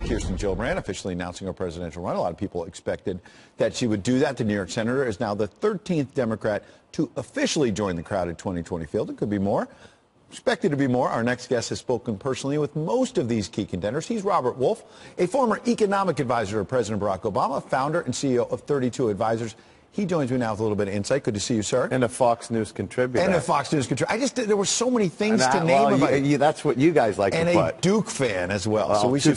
Kirsten Gillibrand officially announcing her presidential run. A lot of people expected that she would do that. The New York senator is now the 13th Democrat to officially join the crowded 2020 field. It could be more. Expected to be more. Our next guest has spoken personally with most of these key contenders. He's Robert Wolf, a former economic advisor to President Barack Obama, founder and CEO of 32 Advisors. He joins me now with a little bit of insight. Good to see you, sir. And a Fox News contributor. And a Fox News contributor. There were so many things to name about you. That's what you guys like to put. And a Duke fan as well. So we should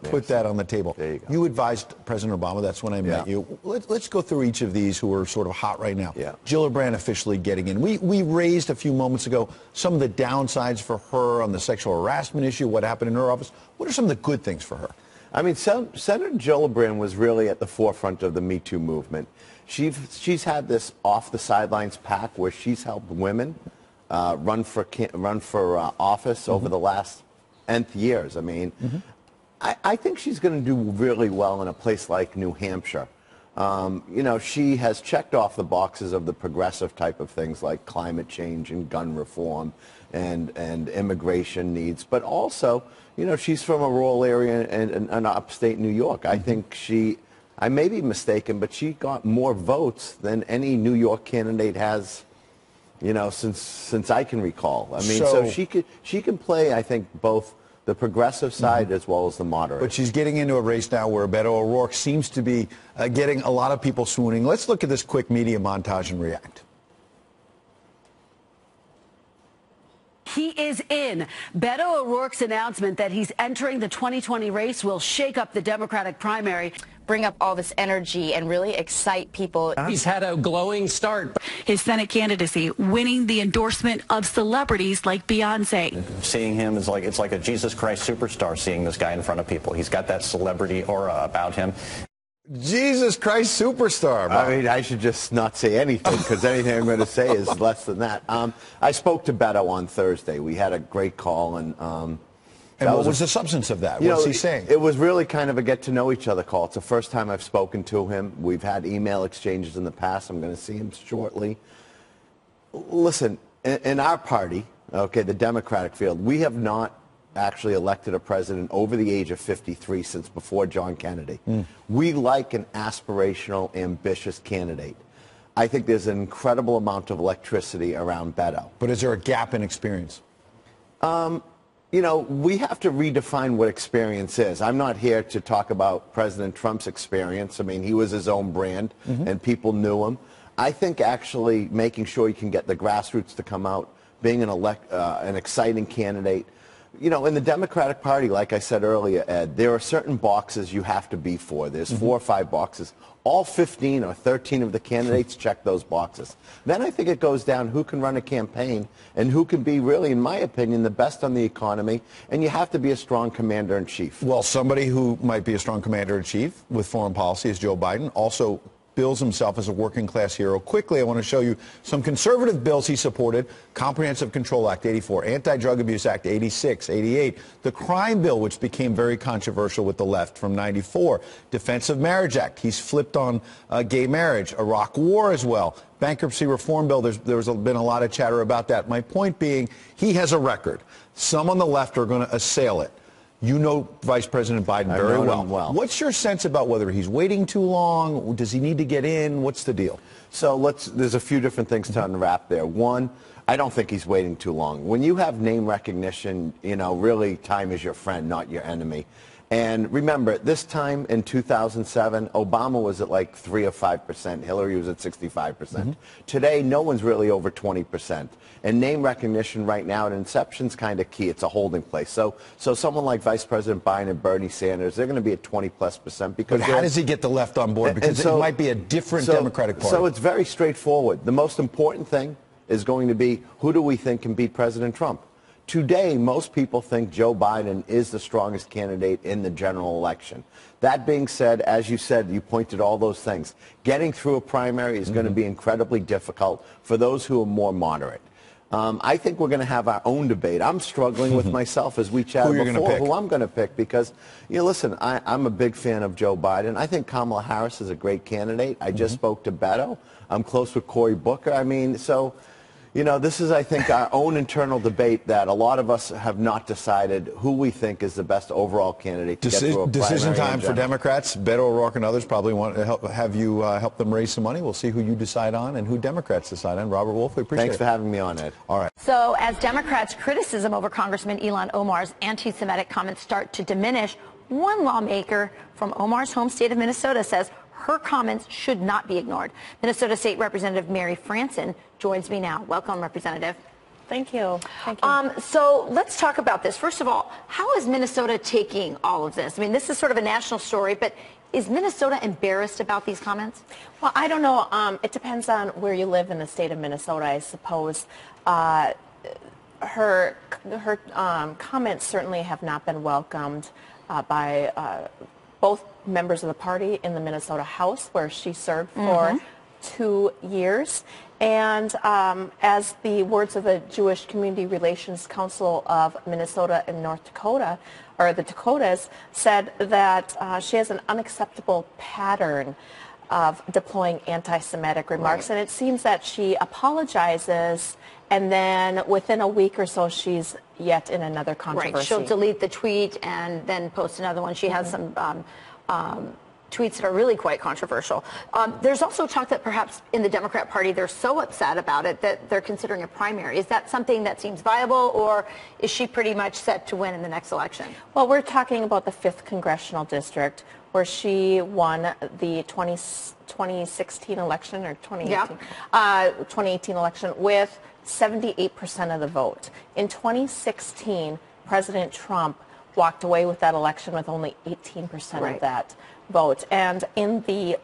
put that on the table. There you go. You advised President Obama. That's when I met you. Let's go through each of these who are sort of hot right now. Yeah. Gillibrand officially getting in. We raised a few moments ago some of the downsides for her on the sexual harassment issue, what happened in her office. What are some of the good things for her? I mean, Senator Gillibrand was really at the forefront of the Me Too movement. She's had this off-the-sidelines pack where she's helped women run for office over the last nth years. I mean, I think she's going to do really well in a place like New Hampshire. You know, she has checked off the boxes of the progressive type of things like climate change and gun reform and immigration needs, but also, you know, she's from a rural area in upstate New York. I think I may be mistaken, but she got more votes than any New York candidate has, you know, since I can recall. I mean, so she can play, I think, both the progressive side as well as the moderate. But she's getting into a race now where Beto O'Rourke seems to be getting a lot of people swooning. Let's look at this quick media montage and react. He is in. Beto O'Rourke's announcement that he's entering the 2020 race will shake up the Democratic primary. Bring up all this energy and really excite people. He's had a glowing start. His Senate candidacy winning the endorsement of celebrities like Beyonce. Seeing him is like, it's like a Jesus Christ superstar seeing this guy in front of people. He's got that celebrity aura about him. Jesus Christ superstar. I mean, I should just not say anything because anything I'm going to say is less than that. I spoke to Beto on Thursday. We had a great call, and what was the substance of that? What was he saying? It was really kind of a get-to-know-each-other call. It's the first time I've spoken to him. We've had email exchanges in the past. I'm going to see him shortly. Listen, in our party, okay, the Democratic field, we have not actually elected a president over the age of 53 since before John Kennedy. We like an aspirational, ambitious candidate. I think there's an incredible amount of electricity around Beto. But is there a gap in experience? You know, we have to redefine what experience is. I'm not here to talk about President Trump's experience. I mean, he was his own brand, and people knew him. I think actually making sure you can get the grassroots to come out, being an exciting candidate. You know, in the Democratic Party, like I said earlier, Ed, there are certain boxes you have to be for. There's 4 or 5 boxes. All 15 or 13 of the candidates check those boxes. Then I think it goes down who can run a campaign and who can be really, in my opinion, the best on the economy. And you have to be a strong commander-in-chief. Well, somebody who might be a strong commander-in-chief with foreign policy is Joe Biden. Also bills himself as a working-class hero. Quickly, I want to show you some conservative bills he supported. Comprehensive Control Act, 84. Anti-Drug Abuse Act, 86, 88. The crime bill, which became very controversial with the left, from 94. Defense of Marriage Act. He's flipped on gay marriage. Iraq War as well. Bankruptcy reform bill. There's been a lot of chatter about that. My point being, he has a record. Some on the left are going to assail it. You know Vice President Biden very well. What's your sense about whether he's waiting too long? Does he need to get in? What's the deal? So there's a few different things to unwrap there. One, I don't think he's waiting too long. When you have name recognition, you know, really time is your friend, not your enemy. And remember, this time in 2007, Obama was at like 3 or 5%. Hillary was at 65%. Today, no one's really over 20%. And name recognition right now at inception's kind of key. It's a holding place. So someone like Vice President Biden and Bernie Sanders, they're going to be at 20+%. Because but how does he get the left on board? Because it might be a different Democratic Party. So it's very straightforward. The most important thing is going to be, who do we think can beat President Trump? Today, most people think Joe Biden is the strongest candidate in the general election. That being said, as you said, you pointed all those things. Getting through a primary is going to be incredibly difficult for those who are more moderate. I think we're going to have our own debate. I'm struggling with myself as we chatted before who I'm going to pick because, you know, listen, I'm a big fan of Joe Biden. I think Kamala Harris is a great candidate. I just spoke to Beto. I'm close with Cory Booker. I mean, so... You know, this is, I think, our own internal debate that a lot of us have not decided who we think is the best overall candidate to get through a Decision primary time for Democrats. Beto O'Rourke and others probably want to have you help them raise some money. We'll see who you decide on and who Democrats decide on. Robert Wolf, we appreciate it. Thanks for having me on, Ed. All right. So as Democrats' criticism over Congressman Ilhan Omar's anti-Semitic comments start to diminish, one lawmaker from Omar's home state of Minnesota says her comments should not be ignored. Minnesota State Representative Mary Franson joins me now. Welcome, Representative. Thank you. Thank you. So let's talk about this. First of all, how is Minnesota taking all of this? I mean, this is sort of a national story, but is Minnesota embarrassed about these comments? Well, I don't know. It depends on where you live in the state of Minnesota, I suppose. Her comments certainly have not been welcomed by both members of the party in the Minnesota House, where she served for 2 years. And as the words of the Jewish Community Relations Council of Minnesota and North Dakota, or the Dakotas, said that she has an unacceptable pattern of deploying anti-Semitic remarks. And it seems that she apologizes, and then within a week or so, she's yet in another controversy. Right. She'll delete the tweet and then post another one. She has some tweets that are really quite controversial. There's also talk that perhaps in the Democrat Party they're so upset about it that they're considering a primary. Is that something that seems viable, or is she pretty much set to win in the next election? Well, we're talking about the 5th Congressional District, where she won the 2016 election, or 2018 election, with 78% of the vote. In 2016, President Trump walked away with that election with only 18% of that vote. And in the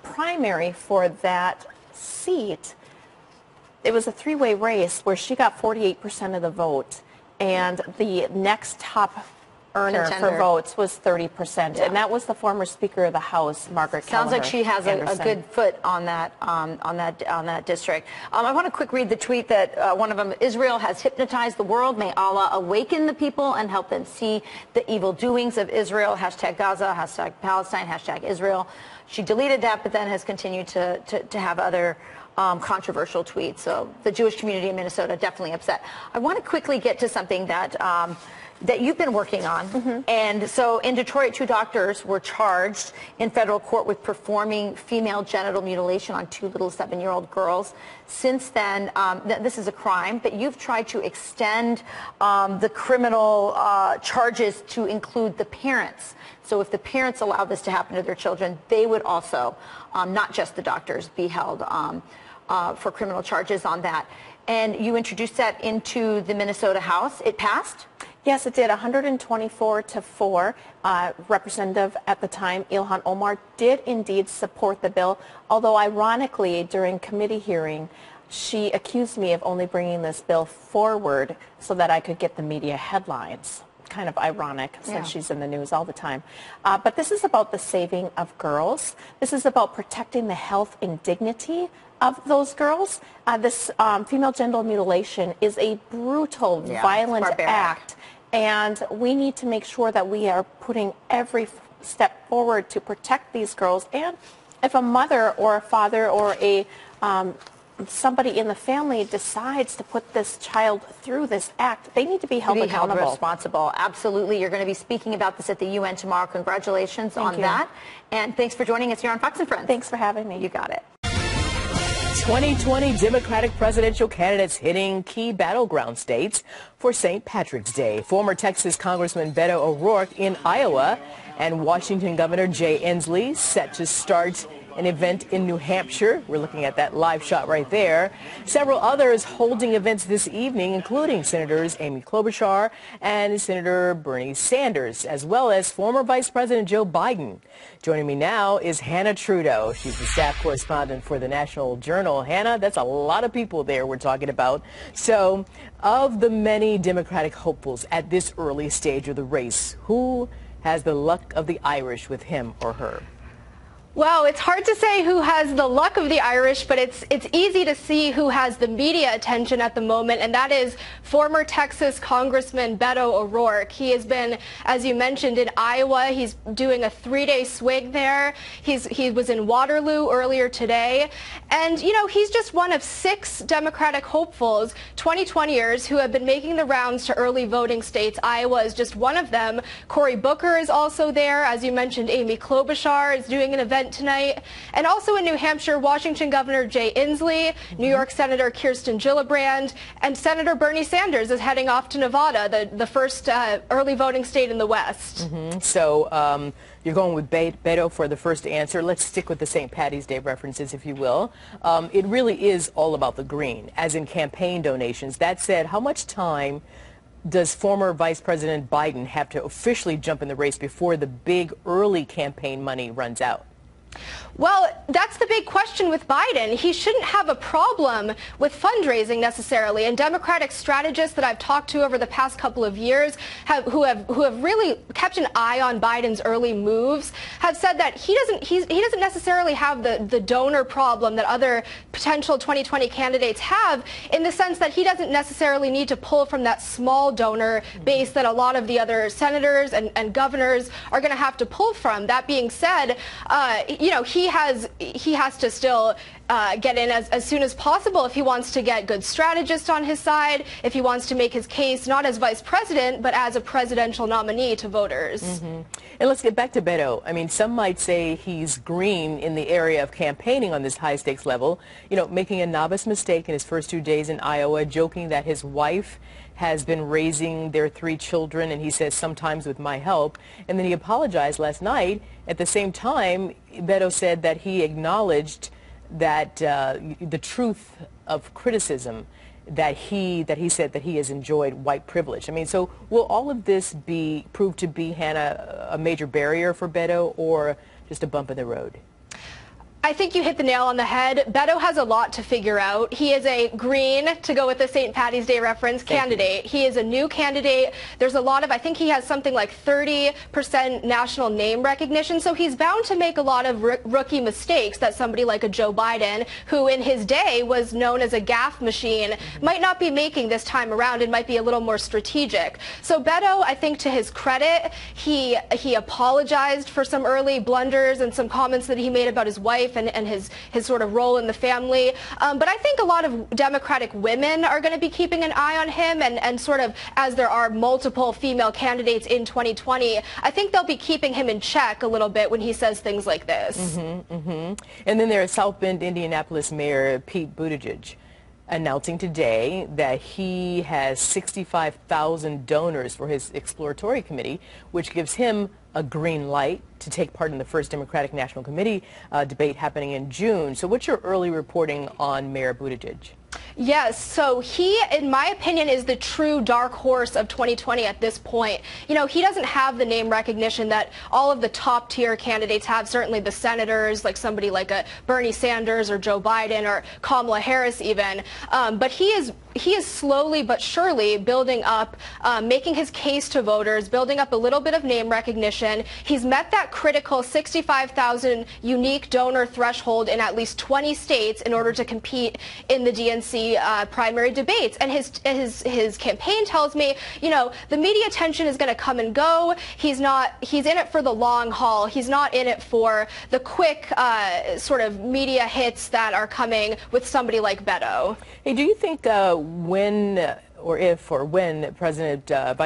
primary for that seat, it was a three-way race where she got 48% of the vote, and the next top earner for votes was 30%, and that was the former Speaker of the House, Margaret Kelleher. Sounds like she has a good foot on that district. I want to quick read the tweet that one of them: Israel has hypnotized the world. May Allah awaken the people and help them see the evil doings of Israel. Hashtag Gaza, hashtag Palestine, hashtag Israel. She deleted that, but then has continued to have other controversial tweets. So the Jewish community in Minnesota definitely upset. I want to quickly get to something that that you've been working on. And so in Detroit, 2 doctors were charged in federal court with performing female genital mutilation on 2 little 7-year-old girls. Since then, this is a crime, but you've tried to extend the criminal charges to include the parents. So if the parents allow this to happen to their children, they would also, not just the doctors, be held for criminal charges on that. And you introduced that into the Minnesota House. It passed? Yes, it did, 124 to 4. Representative at the time, Ilhan Omar, did indeed support the bill, although ironically, during committee hearing, she accused me of only bringing this bill forward so that I could get the media headlines. Kind of ironic, since she's in the news all the time. But this is about the saving of girls. This is about protecting the health and dignity of those girls. This female genital mutilation is a brutal, violent act. And we need to make sure that we are putting every step forward to protect these girls. And if a mother or a father or a somebody in the family decides to put this child through this act, they need to be held accountable. Held responsible. Absolutely. You're going to be speaking about this at the UN tomorrow. Congratulations on that. And thanks for joining us here on Fox & Friends. Thanks for having me. You got it. 2020 Democratic presidential candidates hitting key battleground states for St. Patrick's Day. Former Texas Congressman Beto O'Rourke in Iowa and Washington Governor Jay Inslee set to start an event in New Hampshire. We're looking at that live shot right there. Several others holding events this evening, including Senators Amy Klobuchar and Senator Bernie Sanders, as well as former Vice President Joe Biden. Joining me now is Hannah Trudeau. She's the staff correspondent for the National Journal. Hannah, that's a lot of people there we're talking about. So, of the many Democratic hopefuls at this early stage of the race, who has the luck of the Irish with him or her? Well, it's hard to say who has the luck of the Irish, but it's easy to see who has the media attention at the moment, and that is former Texas Congressman Beto O'Rourke. He has been, as you mentioned, in Iowa. He's doing a 3-day swing there. He was in Waterloo earlier today, and he's just one of 6 Democratic hopefuls, 2020ers, who have been making the rounds to early voting states. Iowa is just one of them. Cory Booker is also there. As you mentioned, Amy Klobuchar is doing an event tonight. And also in New Hampshire, Washington Governor Jay Inslee, New York Senator Kirsten Gillibrand, and Senator Bernie Sanders is heading off to Nevada, the first early voting state in the West. So you're going with Beto for the first answer. Let's stick with the St. Paddy's Day references, if you will. It really is all about the green, as in campaign donations. That said, how much time does former Vice President Biden have to officially jump in the race before the big early campaign money runs out? Well, that's the big question with Biden. He shouldn't have a problem with fundraising necessarily. And Democratic strategists that I've talked to over the past couple of years who have really kept an eye on Biden's early moves have said that he doesn't necessarily have the donor problem that other potential 2020 candidates have, in the sense that he doesn't necessarily need to pull from that small donor base that a lot of the other senators and governors are going to have to pull from. That being said, he has to still get in as soon as possible if he wants to get good strategists on his side, if he wants to make his case not as vice president, but as a presidential nominee to voters. And let's get back to Beto. I mean, some might say he's green in the area of campaigning on this high-stakes level, making a novice mistake in his first 2 days in Iowa, joking that his wife has been raising their 3 children, and he says sometimes with my help. And then he apologized last night. At the same time, Beto said that he acknowledged that the truth of criticism, that he said that he has enjoyed white privilege. I mean, so will all of this prove to be, Hannah, a major barrier for Beto, or just a bump in the road? I think you hit the nail on the head. Beto has a lot to figure out. He is a green, to go with the St. Paddy's Day reference, candidate. He is a new candidate. There's a lot of, I think he has something like 30% national name recognition, so he's bound to make a lot of rookie mistakes that somebody like a Joe Biden, who in his day was known as a gaffe machine, might not be making this time around and might be a little more strategic. So Beto, I think to his credit, he apologized for some early blunders and some comments that he made about his wife and his sort of role in the family. But I think a lot of Democratic women are going to be keeping an eye on him, and sort of, as there are multiple female candidates in 2020, I think they'll be keeping him in check a little bit when he says things like this. And then there's South Bend, Indianapolis Mayor Pete Buttigieg announcing today that he has 65,000 donors for his exploratory committee, which gives him a green light to take part in the first Democratic National Committee debate happening in June. So what's your early reporting on Mayor Buttigieg? Yes, so he, in my opinion, is the true dark horse of 2020 at this point. He doesn't have the name recognition that all of the top tier candidates have, certainly the senators, like somebody like a Bernie Sanders or Joe Biden or Kamala Harris even. But he is slowly but surely building up, making his case to voters, building up a little bit of name recognition. He's met that critical 65,000 unique donor threshold in at least 20 states in order to compete in the DNC primary debates. And his campaign tells me, the media attention is going to come and go. He's in it for the long haul. He's not in it for the quick sort of media hits that are coming with somebody like Beto. Hey, do you think when Vice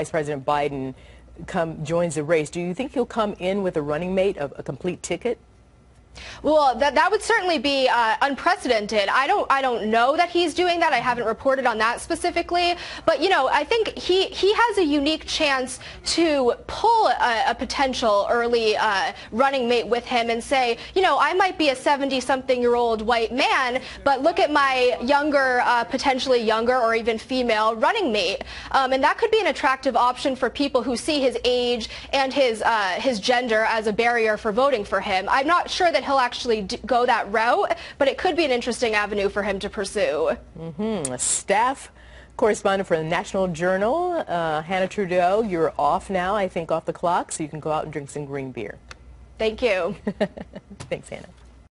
President Biden joins the race, do you think he'll come in with a running mate, a complete ticket? Well, that would certainly be unprecedented. I don't know that he's doing that. I haven't reported on that specifically. But, I think he has a unique chance to pull a potential early running mate with him and say, I might be a 70-something-year-old white man, but look at my younger, potentially younger or even female running mate. And that could be an attractive option for people who see his age and his gender as a barrier for voting for him. I'm not sure that he'll actually go that route, but it could be an interesting avenue for him to pursue. Staff correspondent for the National Journal, Hannah Trudeau, you're off now, I think, off the clock, so you can go out and drink some green beer. Thank you. Thanks, Hannah.